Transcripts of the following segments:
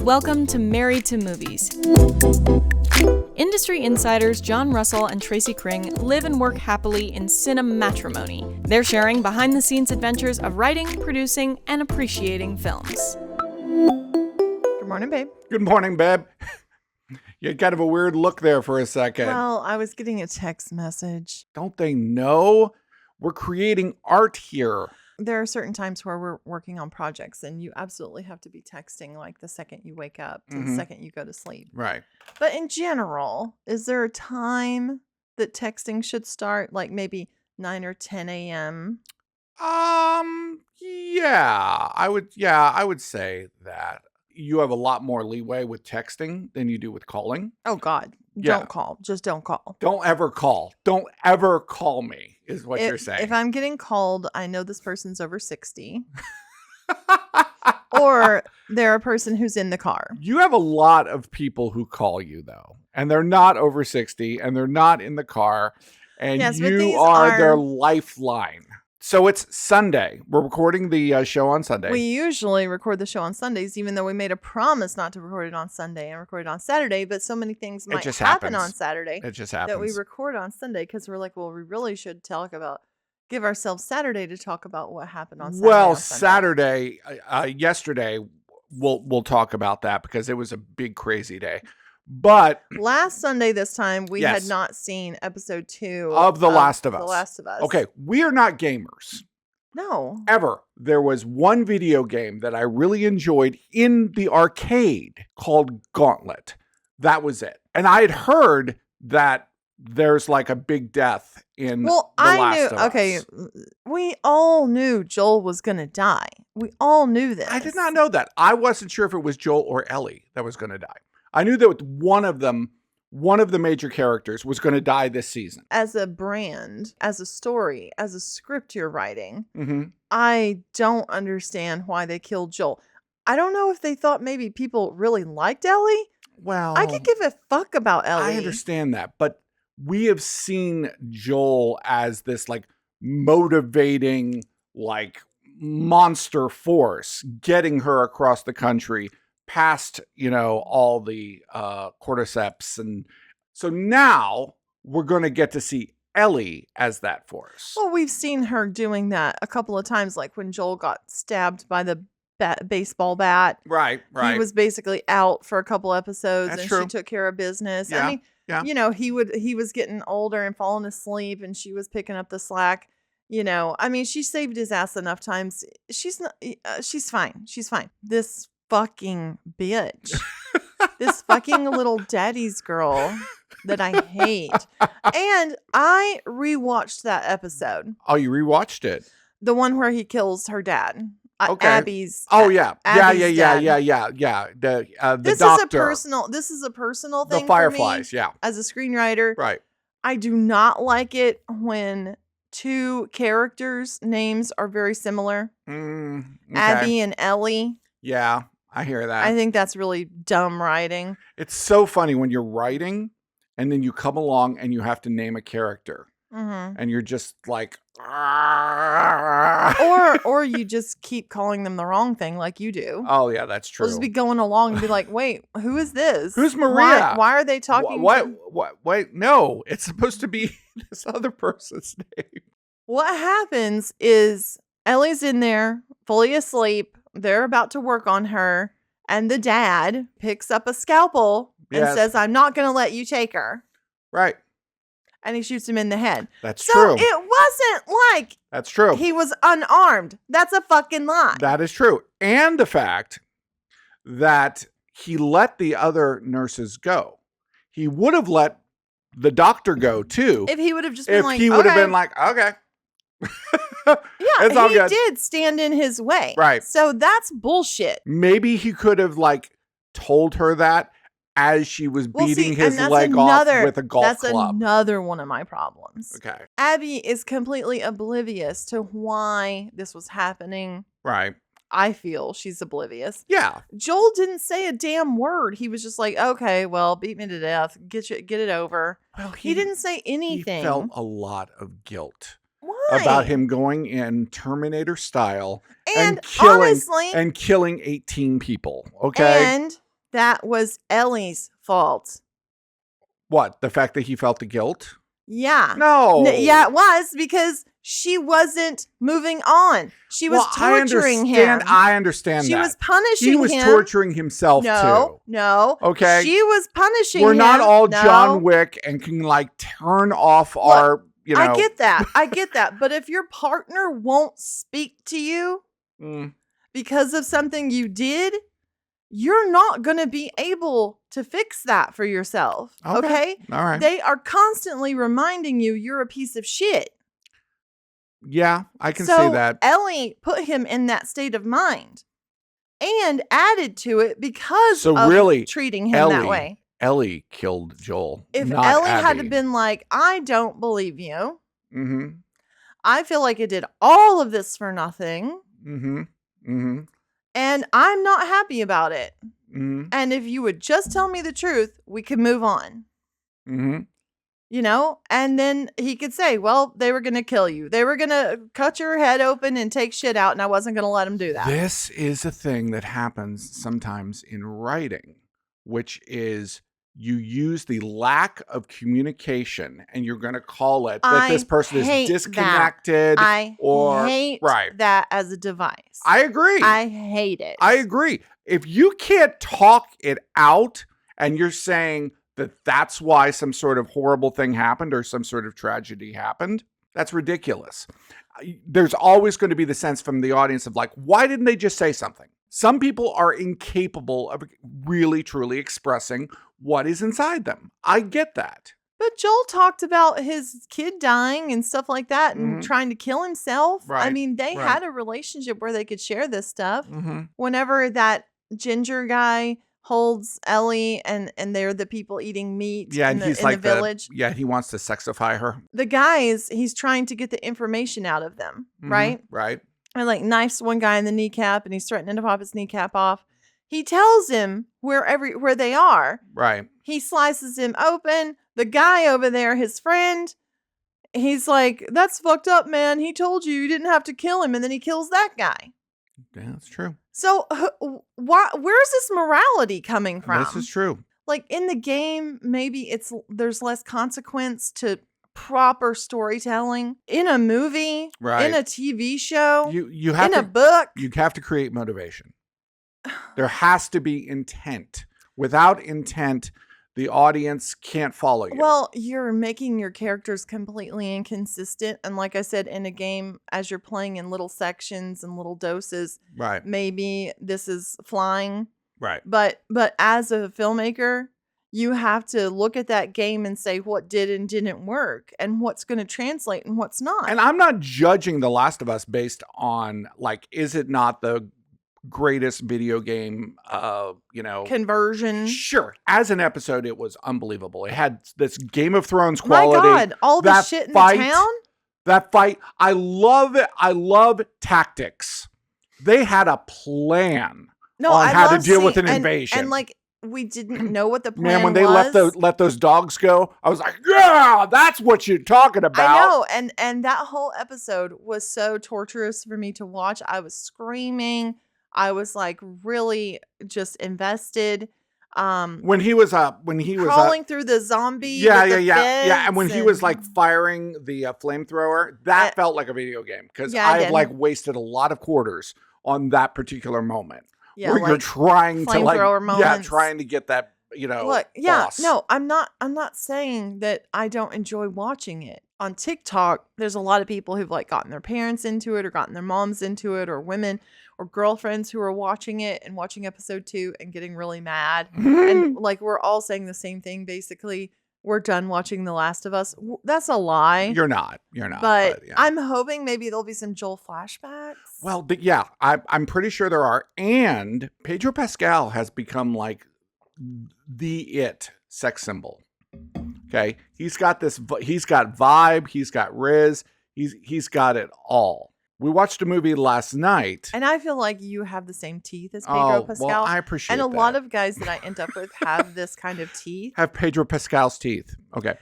Welcome to Married to Movies. Industry insiders John Russell and Tracy Kring live and work happily in cinematrimony. They're sharing behind-the-scenes adventures of writing, producing, and appreciating films. Good morning, babe. Good morning, babe. You had kind of a weird look there for a second. Well, I was getting a text message. Don't they know? We're creating art here. There are certain times where we're working on projects and you absolutely have to be texting like the second you wake up to the second you go to sleep. Right. But in general, is there a time that texting should start? Like maybe 9 or 10 a.m.? Yeah, I would say that. You have a lot more leeway with texting than you do with calling. Oh, God. Yeah. Don't call. Just don't call. Don't ever call. Don't ever call me, is what you're saying. If I'm getting called, I know this person's over 60. Or they're a person who's in the car. You have a lot of people who call you, though. And they're not over 60, and they're not in the car. And Yes, but you these are their are- lifeline. So it's Sunday. We're recording the show on Sunday. We usually record the show on Sundays, even though we made a promise not to record it on Sunday and record it on Saturday. But so many things might just happen happens. on Saturday It just happens. that we record on Sunday because we're like, well, we really should give ourselves Saturday to talk about what happened on Saturday. Well, on Sunday. yesterday, we'll talk about that because it was a big, crazy day. But Last Sunday, this time, we Yes. had not seen episode 2 of The Last of Us. The Last of Us. Okay, we are not gamers. No. Ever. There was one video game that I really enjoyed in the arcade called Gauntlet. That was it. And I had heard that there's like a big death in Well, The Last of okay, Us. we all knew Joel was going to die. We all knew this. I did not know that. I wasn't sure if it was Joel or Ellie that was going to die. I knew that one of the major characters was going to die this season. As a brand, as a story, as a script you're writing, Mm-hmm. I don't understand why they killed Joel. I don't know if they thought maybe people really liked Ellie. Well, I could give a fuck about Ellie. I understand that, but we have seen Joel as this like motivating, like monster force getting her across the country past, all the cordyceps. And so now we're going to get to see Ellie as that force. Well, we've seen her doing that a couple of times, like when Joel got stabbed by the baseball bat. Right. He was basically out for a couple episodes That's and true. she took care of business. Yeah, I mean, yeah. he was getting older and falling asleep and she was picking up the slack. I mean, she saved his ass enough times. She's fine. She's fine. This fucking bitch. This fucking little daddy's girl that I hate. And I rewatched that episode. Oh, you rewatched it? The one where he kills her dad. Okay. Abby's. Oh yeah. Abby's dad. Yeah. The This doctor. This is a personal thing. The Fireflies, for me, yeah. As a screenwriter, Right. I do not like it when two characters' names are very similar. Okay. Abby and Ellie. Yeah, I hear that. I think that's really dumb writing. It's so funny when you're writing and then you come along and you have to name a character and you're just like, Or you just keep calling them the wrong thing like you do. oh yeah, that's true. We'll just be going along and be like, wait, who is this? Who's Maria? Why are they talking? What? Wait, no, it's supposed to be this other person's name. What happens is Ellie's in there, fully asleep. They're about to work on her. And the dad picks up a scalpel and Yes. says, I'm not going to let you take her. Right. And he shoots him in the head. That's So true. it wasn't like That's true. he was unarmed. That's a fucking lie. That is true. And the fact that he let the other nurses go. He would have let the doctor go too. If he would have just been If like, he would have okay. been like, okay. Yeah, It's all he good. did stand in his way. Right. So that's bullshit. Maybe he could have like told her that as she was beating his and that's leg off with a golf That's club. another one of my problems. Okay. Abby is completely oblivious to why this was happening. Right. I feel she's oblivious. Yeah. Joel didn't say a damn word. He was just like, okay, well, beat me to death. Get it over. Well, He didn't say anything. He felt a lot of guilt Why? about him going in Terminator style And killing honestly, and killing 18 people. Okay. and that was Ellie's fault. What? The fact that he felt the guilt? Yeah. No. Yeah, it was because she wasn't moving on. She was torturing him. I understand She that. was punishing him. He was torturing himself too. No. Okay. She was punishing him. We're not all John Wick and can like turn off our, you know. I get that. But if your partner won't speak to you because of something you did, you're not going to be able to fix that for yourself. Okay? All right. They are constantly reminding you you're a piece of shit. Yeah, I can see that. Ellie put him in that state of mind and added to it because of really, treating him that way. Ellie killed Joel. If not Ellie Abby. had been like, I don't believe you. I feel like it did all of this for nothing. And I'm not happy about it. And if you would just tell me the truth, we could move on. You know? And then he could say, well, they were going to kill you. They were going to cut your head open and take shit out, and I wasn't going to let them do that. This is a thing that happens sometimes in writing, which is you use the lack of communication, and you're going to call it that this person is disconnected. I hate that as a device. I agree. I hate it. I agree. If you can't talk it out and you're saying that that's why some sort of horrible thing happened or some sort of tragedy happened, that's ridiculous. There's always going to be the sense from the audience of like, why didn't they just say something? Some people are incapable of really, truly expressing what is inside them. I get that. But Joel talked about his kid dying and stuff like that and trying to kill himself. Right. I mean, they had a relationship where they could share this stuff. Whenever that ginger guy holds Ellie and they're the people eating meat in the village. He wants to sexify her. The guys, he's trying to get the information out of them, right? Right. And like knifes one guy in the kneecap and he's threatening to pop his kneecap off. He tells him where they are. Right. He slices him open. The guy over there, his friend, he's like, that's fucked up, man. He told you didn't have to kill him. And then he kills that guy. Yeah, that's true. So where's this morality coming from? This is true. Like in the game, maybe there's less consequence to proper storytelling. In a movie, in a TV show, you have a book. You have to create motivation. There has to be intent. Without intent, the audience can't follow you. Well, you're making your characters completely inconsistent. And like I said, in a game, as you're playing in little sections and little doses, right? Maybe this is flying. Right. But as a filmmaker, you have to look at that game and say what did and didn't work and what's going to translate and what's not. And I'm not judging The Last of Us based on like, is it not the greatest video game, conversion. Sure. As an episode, it was unbelievable. It had this Game of Thrones quality. My God, all the shit in the town. That fight. I love it. I love tactics. They had a plan on how to deal with an invasion. And like, we didn't know what the plan was. Man, when they let those dogs go, I was like, yeah, that's what you're talking about. I know. And that whole episode was so torturous for me to watch. I was screaming. I was like really just invested. When he was crawling through the zombie. Yeah. And when he was like firing the flamethrower, that felt like a video game because I like wasted a lot of quarters on that particular moment. Yeah, where like you're trying to moments. trying to get that, Look, boss. No, I'm not saying that I don't enjoy watching it. On TikTok, there's a lot of people who've like gotten their parents into it or gotten their moms into it or women or girlfriends who are watching it and watching episode 2 and getting really mad. And like, we're all saying the same thing, basically. We're done watching The Last of Us. That's a lie. You're not. But yeah. I'm hoping maybe there'll be some Joel flashbacks. Well, I'm pretty sure there are. And Pedro Pascal has become like the sex symbol. Okay. He's got vibe. He's got riz. He's got it all. We watched a movie last night. And I feel like you have the same teeth as Pedro Pascal. Well, I appreciate that. And a lot of guys that I end up with have this kind of teeth. Have Pedro Pascal's teeth. Okay.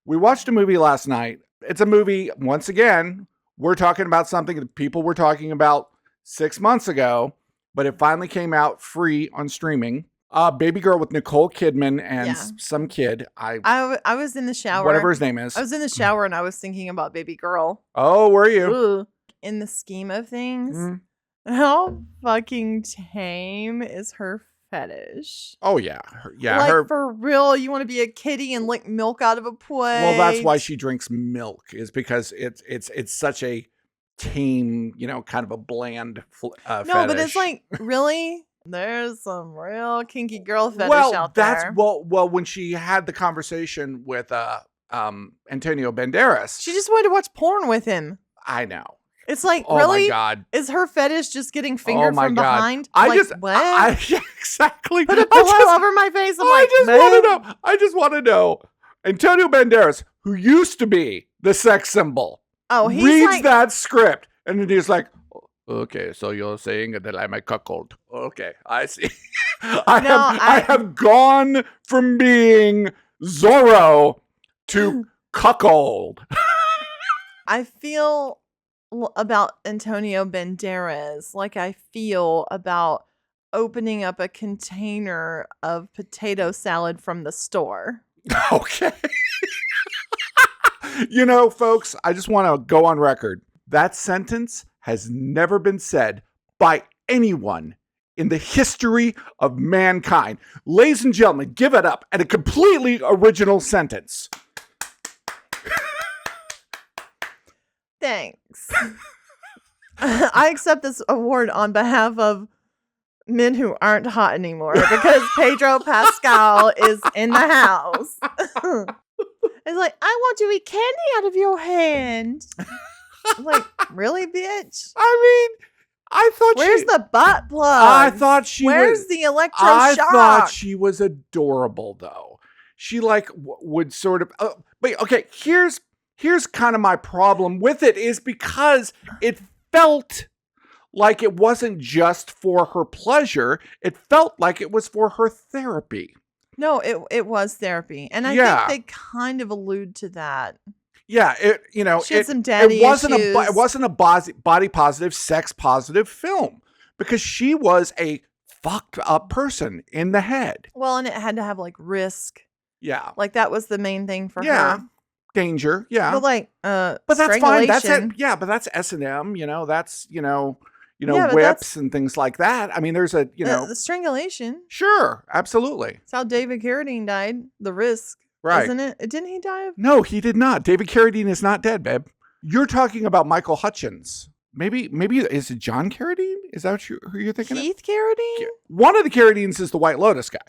We watched a movie last night. It's a movie, once again, we're talking about something that people were talking about 6 months ago, but it finally came out free on streaming. Babygirl with Nicole Kidman and Yeah. some kid. I was in the shower. Whatever his name is. I was in the shower and I was thinking about Babygirl. Oh, were you? Ugh. In the scheme of things, Mm. how fucking tame is her fetish? Oh yeah, Like her. for real, you want to be a kitty and lick milk out of a plate? Well, that's why she drinks milk, is because it's such a tame, kind of a bland No, fetish. but it's like really. There's some real kinky girl fetish out there. Well, when she had the conversation with Antonio Banderas, She just wanted to watch porn with him. I know. It's like, Oh really? my God. Is her fetish just getting fingered my from God. behind? I Like, just, what? yeah, exactly. Put a pillow over my face. I'm like, I just want to know. Antonio Banderas, who used to be the sex symbol, oh, he's reads like, that script, and then he's like, okay, so you're saying that I'm a cuckold. Okay, I see. I have gone from being Zorro to cuckold. I feel about Antonio Banderas like I feel about opening up a container of potato salad from the store. Okay. Folks, I just want to go on record. That sentence has never been said by anyone in the history of mankind. Ladies and gentlemen, give it up at a completely original sentence. Thanks. I accept this award on behalf of men who aren't hot anymore because Pedro Pascal is in the house. It's like, I want to eat candy out of your hand. I'm like, really, bitch? I mean, I thought Where's the butt plug? I thought she Where's was. the electroshock? I thought she was adorable, though. She would sort of. But okay, here's kind of my problem with it, is because it felt like it wasn't just for her pleasure. It felt like it was for her therapy. No, it was therapy, and I think they kind of allude to that. Yeah, She had some daddy issues. It wasn't a body positive, sex positive film, because she was a fucked up person in the head. Well, and it had to have like risk. Yeah, Like that was the main thing for yeah, her. danger. Yeah, But like, but that's fine. That's it. Yeah, but that's S&M. That's but whips and things like that. I mean, there's a the strangulation. Sure, absolutely. It's how David Carradine died. The risk, Right. Isn't it? Didn't he die of? No, he did not. David Carradine is not dead, babe. You're talking about Michael Hutchins. Maybe is it John Carradine? Is that who you're thinking of? Keith Carradine? One of the Carradines is the White Lotus guy.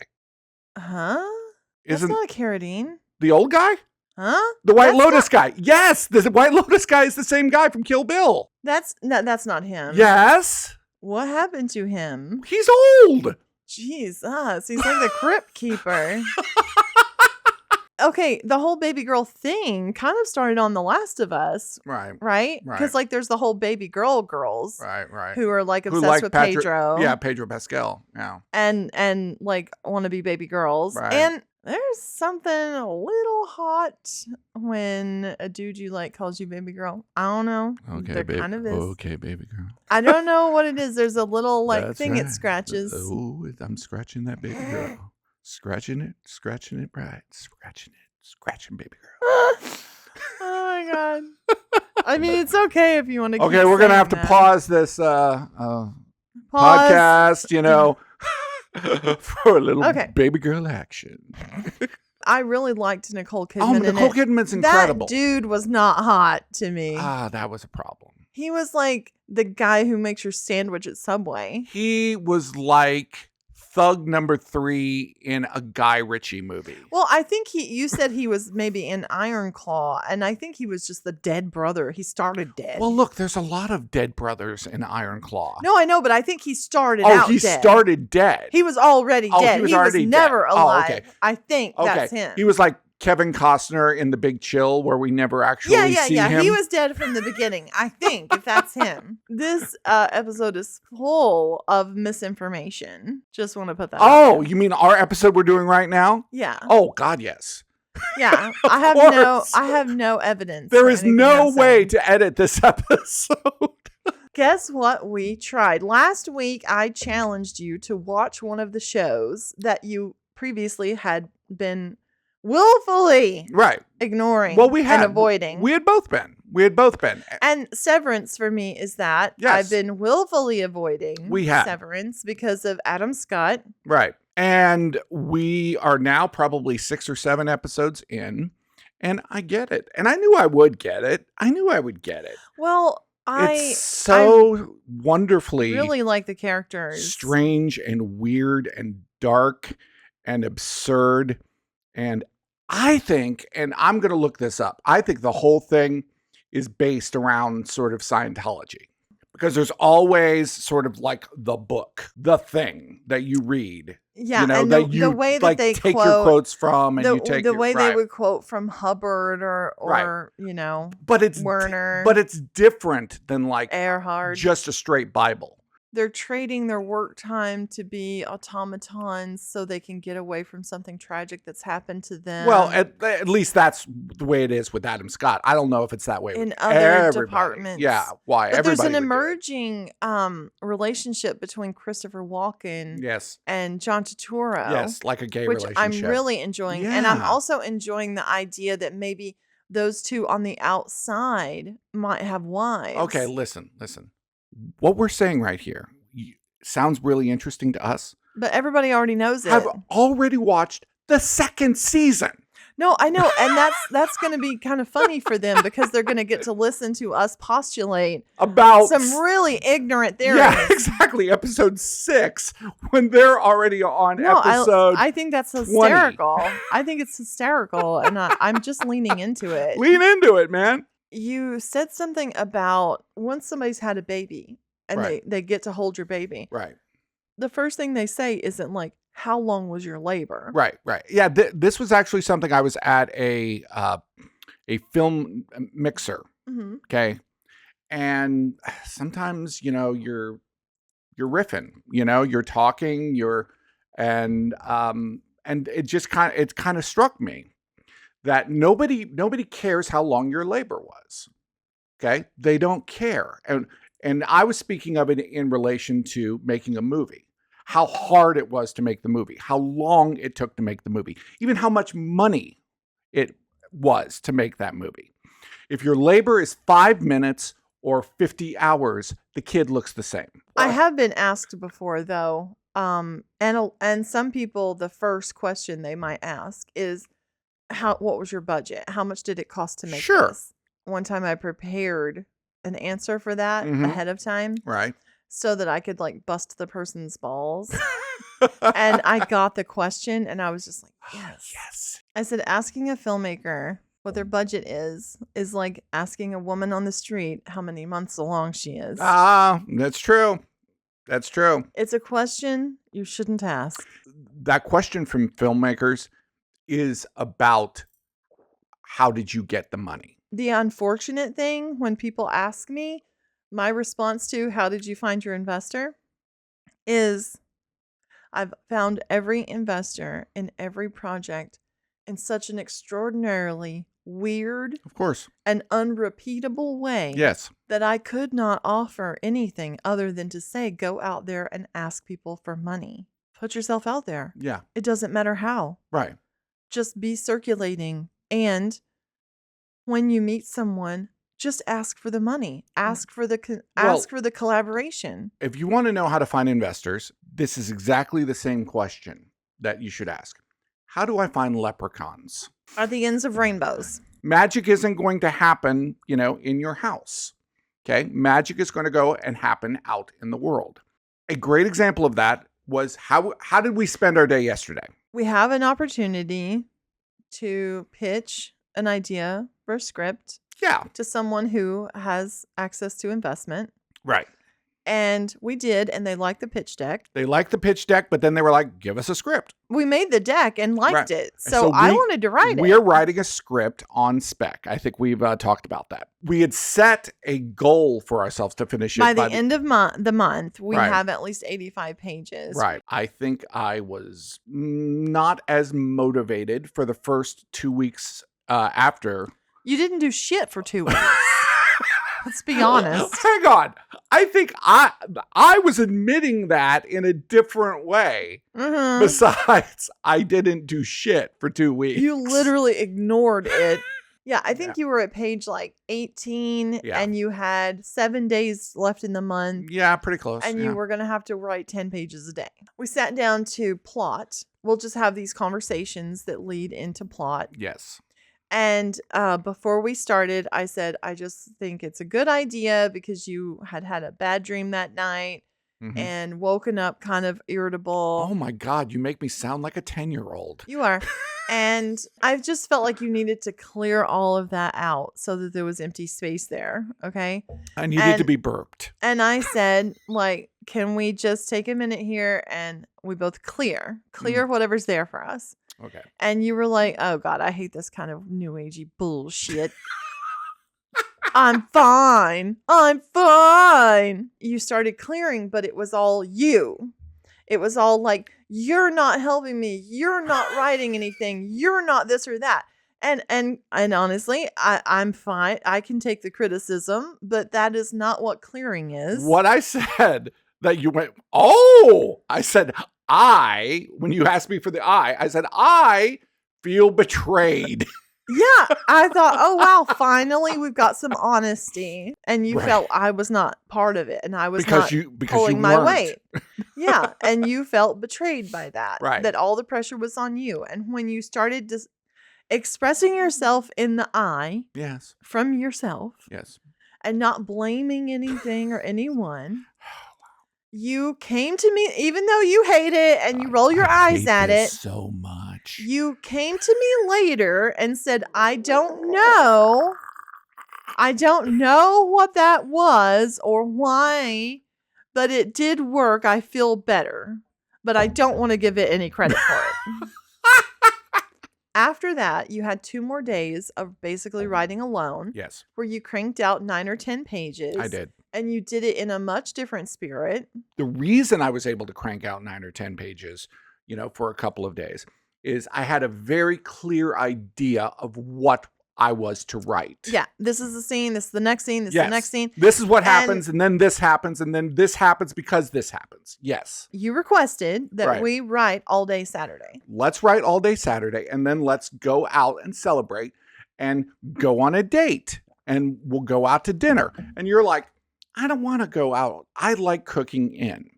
Huh? That's Isn't not a Carradine. the old guy? Huh? The White That's Lotus guy. Yes, the White Lotus guy is the same guy from Kill Bill. That's not him. Yes. What happened to him? He's old. Jesus, he's like the crypt keeper. Okay, the whole baby girl thing kind of started on The Last of Us, Right. right? Because like there's the whole baby girl girls Right. who are like Who obsessed like with Patrick- Pedro. Yeah, Pedro Pascal. Yeah. And like want to be baby girls. Right. And there's something a little hot when a dude you like calls you baby girl. I don't know. Okay, There baby. kind of is. Okay, baby girl. I don't know what it is. There's a little like That's thing it right. scratches. Oh, I'm scratching that baby girl. Scratching it right. Scratching baby girl. Oh my god. I mean, it's okay if you want to. Okay, we're gonna have to pause this podcast, for a little baby girl action. I really liked Nicole Kidman. Oh, in Nicole it. Kidman's incredible. That dude was not hot to me. That was a problem. He was like the guy who makes your sandwich at Subway. He was like thug number 3 in a Guy Ritchie movie. Well, I think you said he was maybe in Iron Claw, and I think he was just the dead brother. He started dead. Well, look, there's a lot of dead brothers in Iron Claw. No, I know, but I think he started out he dead. started dead. He was already dead. He was already never dead. alive. Oh, okay. I think that's him. He was like Kevin Costner in The Big Chill, where we never actually see him. He was dead from the beginning. I think if that's him. This episode is full of misinformation. Just want to put that. out there. You mean our episode we're doing right now? Yeah. Oh God, yes. Yeah. Of I course. have no evidence. There for is anything no I'm way saying. to edit this episode. Guess what we tried? Last week, I challenged you to watch one of the shows that you previously had been willfully ignoring and avoiding. We had both been. And Severance for me is that. Yes. I've been willfully avoiding We have. Severance because of Adam Scott. Right. And we are now probably 6 or 7 episodes in, and I get it. And I knew I would get it. Well, it's so wonderfully really like the characters. Strange and weird and dark and absurd. And I think, and I'm going to look this up, I think the whole thing is based around sort of Scientology. Because there's always sort of like the book, the thing that you read. Yeah, you know, and that you the way that like they take quote, your quotes from, and the, you take the way they right. would quote from Hubbard or you know, but it's Werner. But it's different than like Earhart. Just a straight Bible. They're trading their work time to be automatons so they can get away from something tragic that's happened to them. Well, at least that's the way it is with Adam Scott. I don't know if it's that way in with other everybody. departments. Yeah, why? But Everybody there's an would do it. emerging relationship between Christopher Walken Yes. and John Turturro. Yes, like a gay which relationship. I'm really enjoying. And I'm Yeah. also enjoying the idea that maybe those two on the outside might have wives. Okay, listen. What we're saying right here sounds really interesting to us. But everybody already knows it. Have already watched the 2nd season. No, I know. And that's going to be kind of funny for them because they're going to get to listen to us postulate about some really ignorant theories. Yeah, exactly. Episode 6 when they're already on episode I think that's 20. hysterical. I think it's hysterical. And I'm just leaning into it. Lean into it, man. You said something about once somebody's had a baby and Right. they get to hold your baby. Right. The first thing they say isn't like, how long was your labor? Right. Yeah, this was actually something I was at a film mixer. Mm-hmm. Okay. And sometimes, you're riffing, you're talking, and it kind of struck me that nobody cares how long your labor was. Okay. They don't care. And I was speaking of it in relation to making a movie, how hard it was to make the movie, how long it took to make the movie, even how much money it was to make that movie. If your labor is 5 minutes or 50 hours, the kid looks the same. I have been asked before though, and some people, the first question they might ask is, what was your budget? How much did it cost to make this? One time I prepared an answer for that ahead of time. Right. So that I could like bust the person's balls. And I got the question and I was just like, yes. I said, asking a filmmaker what their budget is like asking a woman on the street how many months along she is. That's true. It's a question you shouldn't ask. That question from filmmakers is about how did you get the money? The unfortunate thing when people ask me, my response to how did you find your investor is I've found every investor in every project in such an extraordinarily weird, of course, and unrepeatable way. Yes. That I could not offer anything other than to say, go out there and ask people for money. Put yourself out there. Yeah. It doesn't matter how. Right. Just be circulating. And when you meet someone, just ask for the money. Ask for the collaboration. If you want to know how to find investors, this is exactly the same question that you should ask. How do I find leprechauns? At the ends of rainbows. Magic isn't going to happen, in your house. Okay? Magic is going to go and happen out in the world. A great example of that was how did we spend our day yesterday? We have an opportunity to pitch an idea for a script. Yeah. To someone who has access to investment. Right. And we did, and they liked the pitch deck. They liked the pitch deck, but then they were like, give us a script. We made the deck and liked it. So I wanted to write it. We are writing a script on spec. I think we've talked about that. We had set a goal for ourselves to finish it. By the end of the month, we Right. have at least 85 pages. Right. I think I was not as motivated for the first 2 weeks after. You didn't do shit for 2 weeks. Let's be honest. Hang on. I think I was admitting that in a different way. Mm-hmm. Besides, I didn't do shit for 2 weeks. You literally ignored it. Yeah, I think you were at page like 18 and you had 7 days left in the month. Yeah, pretty close. And you were going to have to write 10 pages a day. We sat down to plot. We'll just have these conversations that lead into plot. Yes. And before we started, I said, I just think it's a good idea because you had a bad dream that night and woken up kind of irritable. Oh my God, you make me sound like a 10-year-old. You are. And I just felt like you needed to clear all of that out so that there was empty space there. Okay. I needed to be burped. And I said, like, can we just take a minute here and we both clear whatever's there for us. Okay. And you were like, oh God, I hate this kind of new agey bullshit. I'm fine. You started clearing, but it was all you. It was all like, you're not helping me. You're not writing anything. You're not this or that. And honestly, I'm fine. I can take the criticism, but that is not what clearing is. What I said that you went, oh, I said, when you asked me for the I said, I feel betrayed. Yeah, I thought, oh, wow, finally we've got some honesty. And you felt I was not part of it and I was not pulling my weight. Yeah, and you felt betrayed by that. Right. That all the pressure was on you. And when you started expressing yourself in the I from yourself and not blaming anything or anyone, you came to me, even though you hate it and you roll your eyes at it so much. You came to me later and said, I don't know what that was or why, but it did work. I feel better, but I don't want to give it any credit for it. After that, you had 2 more days of basically writing alone. Yes. Where you cranked out 9 or 10 pages. I did. And you did it in a much different spirit. The reason I was able to crank out 9 or 10 pages, for a couple of days is I had a very clear idea of what I was to write. Yeah. This is the scene. This is the next scene. This is the next scene. This is what happens. And then this happens. And then this happens because this happens. Yes. You requested that we write all day Saturday. Let's write all day Saturday. And then let's go out and celebrate and go on a date. And we'll go out to dinner. And you're like, I don't want to go out. I like cooking in.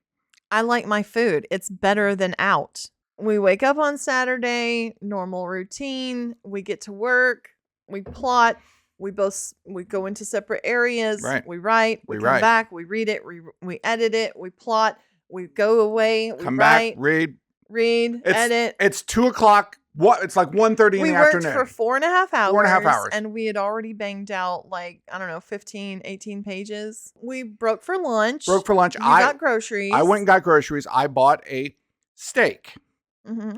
I like my food. It's better than out. We wake up on Saturday, normal routine. We get to work. We plot. We go into separate areas. Right. We write. We come back. We read it. We edit it. We plot. We go away. We come write. Back. Read. Edit. It's 2:00. What? It's like 1:30 in the afternoon. We worked for 4.5 hours. 4.5 hours. And we had already banged out 15, 18 pages. We broke for lunch. You got groceries. I went and got groceries. I bought a steak. Mm-hmm.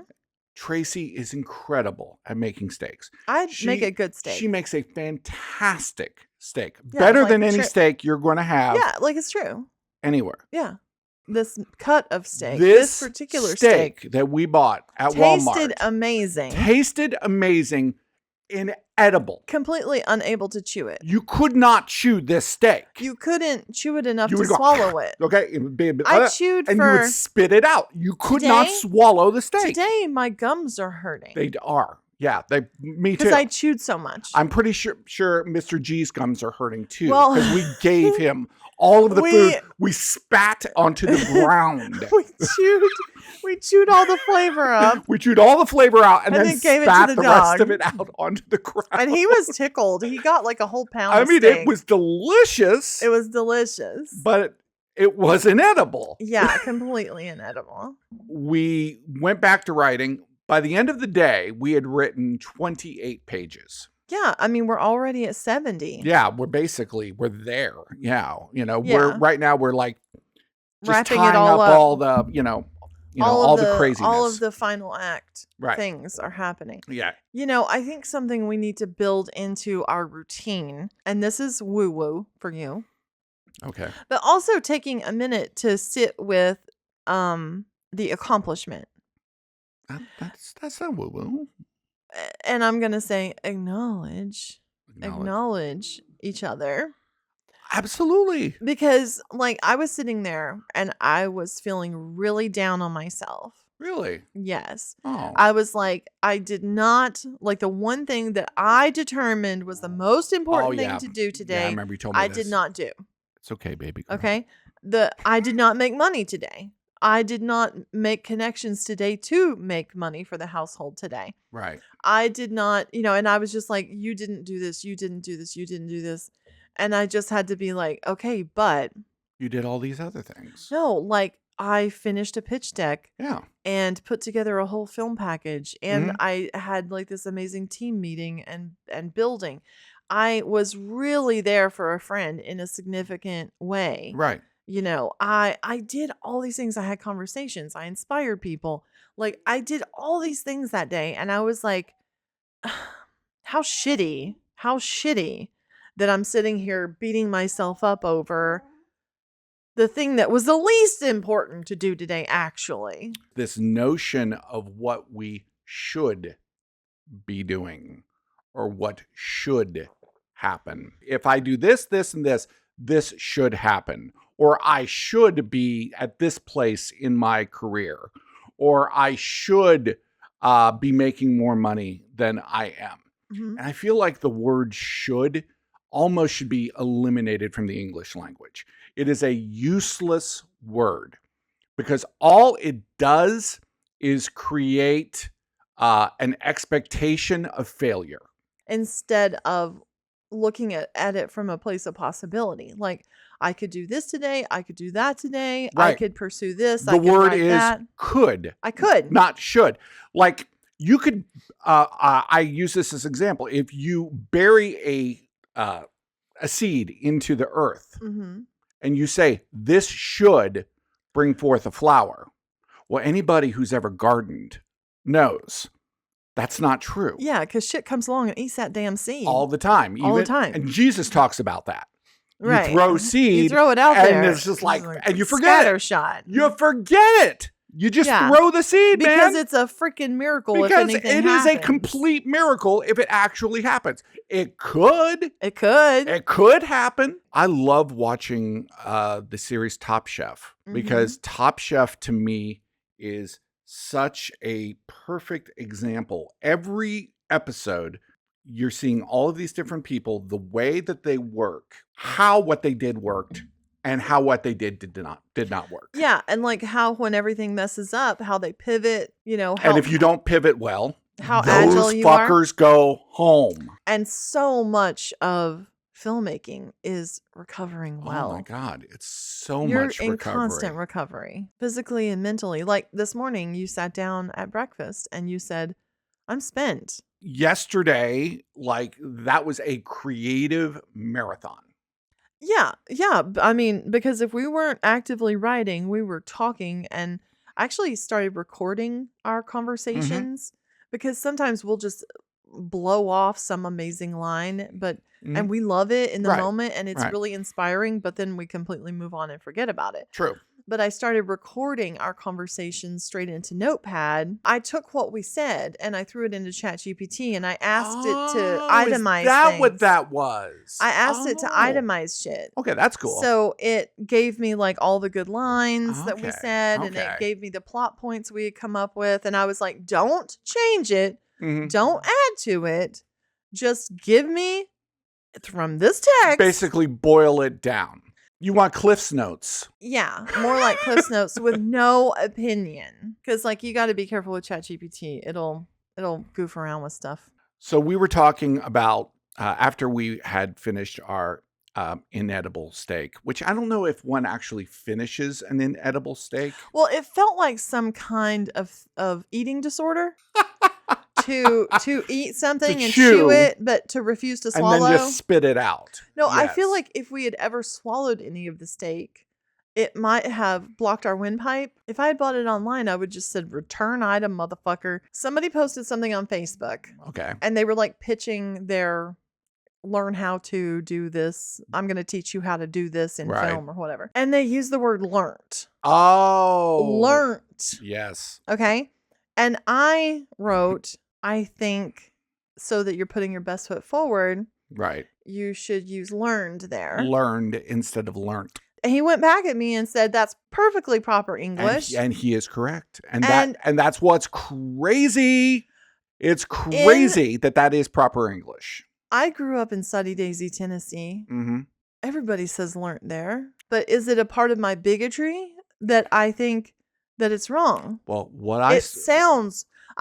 Tracy is incredible at making steaks. I make a good steak. She makes a fantastic steak. Better than any steak you're going to have. Yeah, it's true. Anywhere. Yeah. This cut of steak, this particular steak that we bought at Walmart. Tasted amazing. Inedible. Completely unable to chew it. You could not chew this steak. You couldn't chew it enough to swallow it. Okay. I chewed and you would spit it out. You could not swallow the steak. Today, my gums are hurting. They are. Yeah, me too. Because I chewed so much. I'm pretty sure Mr. G's gums are hurting too. Because we gave him all of the food. We spat onto the ground. we chewed all the flavor up. We chewed all the flavor out and then gave spat it to the rest of it out onto the ground. And he was tickled. He got a whole pound of steak. It was delicious. It was delicious. But it was inedible. Yeah, completely inedible. We went back to writing. By the end of the day, we had written 28 pages. Yeah, we're already at 70. Yeah, we're there. Yeah, right now we're just wrapping tying it all up. All the, all the craziness. All of the final act things are happening. Yeah. I think something we need to build into our routine, and this is woo-woo for you. Okay. But also taking a minute to sit with the accomplishment. That's not woo-woo. And I'm going to say acknowledge each other. Absolutely. Because like I was sitting there and I was feeling really down on myself. Really? Yes. Oh. I was like, I did not like the one thing that I determined was the most important thing to do Yeah, I today. remember you told me I this. did not do. It's okay, baby girl. Okay. I did not make money today. I did not make connections today to make money for the household today. Right. I did not, and I was just like, you didn't do this. You didn't do this. You didn't do this. And I just had to be like, okay, but You did all these other things. no, like I finished a pitch deck Yeah. and put together a whole film package. And Mhm. I had like this amazing team meeting and building. I was really there for a friend in a significant way. Right. I did all these things. I had conversations. I inspired people. Like I did all these things that day. And I was like, how shitty that I'm sitting here beating myself up over the thing that was the least important to do today, actually. This notion of what we should be doing or what should happen. If I do this, this, and this should happen. Or I should be at this place in my career. Or I should be making more money than I am. Mhm. And I feel like the word should almost should be eliminated from the English language. It is a useless word because all it does is create an expectation of failure. Instead of looking at it from a place of possibility. Like, I could do this today. I could do that today. I Right. could pursue this. The I could word write is that. could, I could. not should. Like you could, I use this as an example. If you bury a seed into the earth Mm-hmm. and you say, this should bring forth a flower. Well, anybody who's ever gardened knows that's not true. Yeah, because shit comes along and eats that damn seed. All the time. All the time. And Jesus talks about that. Right. You throw seed. You throw it out and there. it's just like, and you forget it. Scattershot. You forget it. You just throw the seed, because man. it's a freaking miracle Because if anything it happens. is a complete miracle if it actually happens. It could. It could. It could happen. I love watching the series Top Chef because Top Chef to me is such a perfect example. Every episode, you're seeing all of these different people, the way that they work, how what they did worked, and how what they did not work. Yeah, and like how when everything messes up, how they pivot, how, and if you don't pivot well, how those agile you are. fuckers go home. And so much of filmmaking is recovering well. Oh my God, it's so You're much in recovery. constant recovery, physically and mentally. Like this morning, you sat down at breakfast and you said, I'm spent. Yesterday, like that was a creative marathon. Yeah. I mean, because if we weren't actively writing, we were talking and actually started recording our conversations because sometimes we'll just blow off some amazing line, but and we love it in the Right. moment and it's Right. really inspiring, but then we completely move on and forget about it. True. But I started recording our conversations straight into Notepad. I took what we said and I threw it into ChatGPT and I asked it to itemize Is that things. what that was? I asked it to itemize shit. Okay, that's cool. So it gave me like all the good lines that we Okay, said and okay. it gave me the plot points we had come up with. And I was like, don't change it. Mhm. Don't add to it. Just give me from this text. Basically boil it down. You want Cliff's Notes. Yeah, more like Cliff's Notes with no opinion. Because like you got to be careful with ChatGPT. It'll goof around with stuff. So we were talking about after we had finished our inedible steak, which I don't know if one actually finishes an inedible steak. Well, it felt like some kind of eating disorder. to eat something To and chew, chew it, but to refuse to swallow. And then just spit it out. No, I feel Yes. like if we had ever swallowed any of the steak, it might have blocked our windpipe. If I had bought it online, I would just said return item, motherfucker. Somebody posted something on Facebook Okay. and they were like pitching their learn how to do this. I'm going to teach you how to do this in Right. film or whatever. And they used the word learnt. Oh. Learnt. Yes. Okay. And I wrote, I think so that you're putting your best foot forward, Right. You should use learned there. Learned instead of learnt. And he went back at me and said, that's perfectly proper English. And he is correct. And that's what's crazy. It's crazy that is proper English. I grew up in Sunny Daisy, Tennessee. Mm-hmm. Everybody says learnt there. But is it a part of my bigotry that I think that it's wrong? Well, I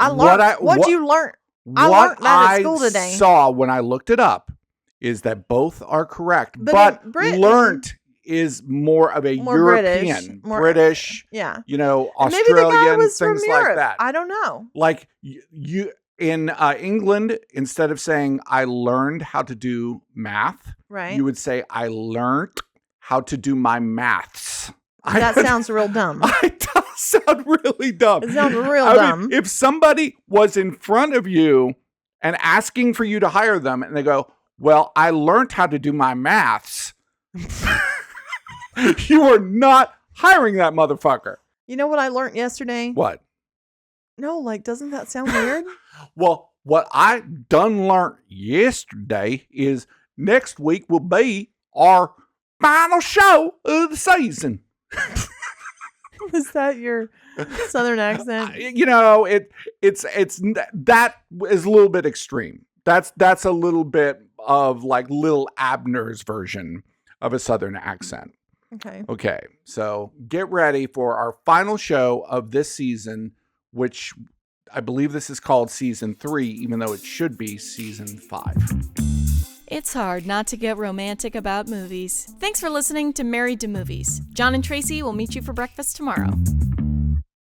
learned. What you learn? I learned that at school today. What I saw when I looked it up is that both are correct. But learnt is more of a European, British, yeah. Australian, maybe the guy was things from like Europe. that. I don't know. Like you in England, instead of saying I learned how to do math, right? You would say I learned how to do my maths. That sounds real dumb. It does sound really dumb. It sounds real dumb. If somebody was in front of you and asking for you to hire them, and they go, "Well, I learned how to do my maths," you are not hiring that motherfucker. You know what I learned yesterday? What? No, doesn't that sound weird? Well, what I done learned yesterday is next week will be our final show of the season. Is that your Southern accent? It's that is a little bit extreme. That's a little bit of like Lil Abner's version of a Southern accent. Okay. So get ready for our final show of this season, which I believe this is called season 3, even though it should be season 5. It's hard not to get romantic about movies. Thanks for listening to Married to Movies. Jon and Tracy will meet you for breakfast tomorrow.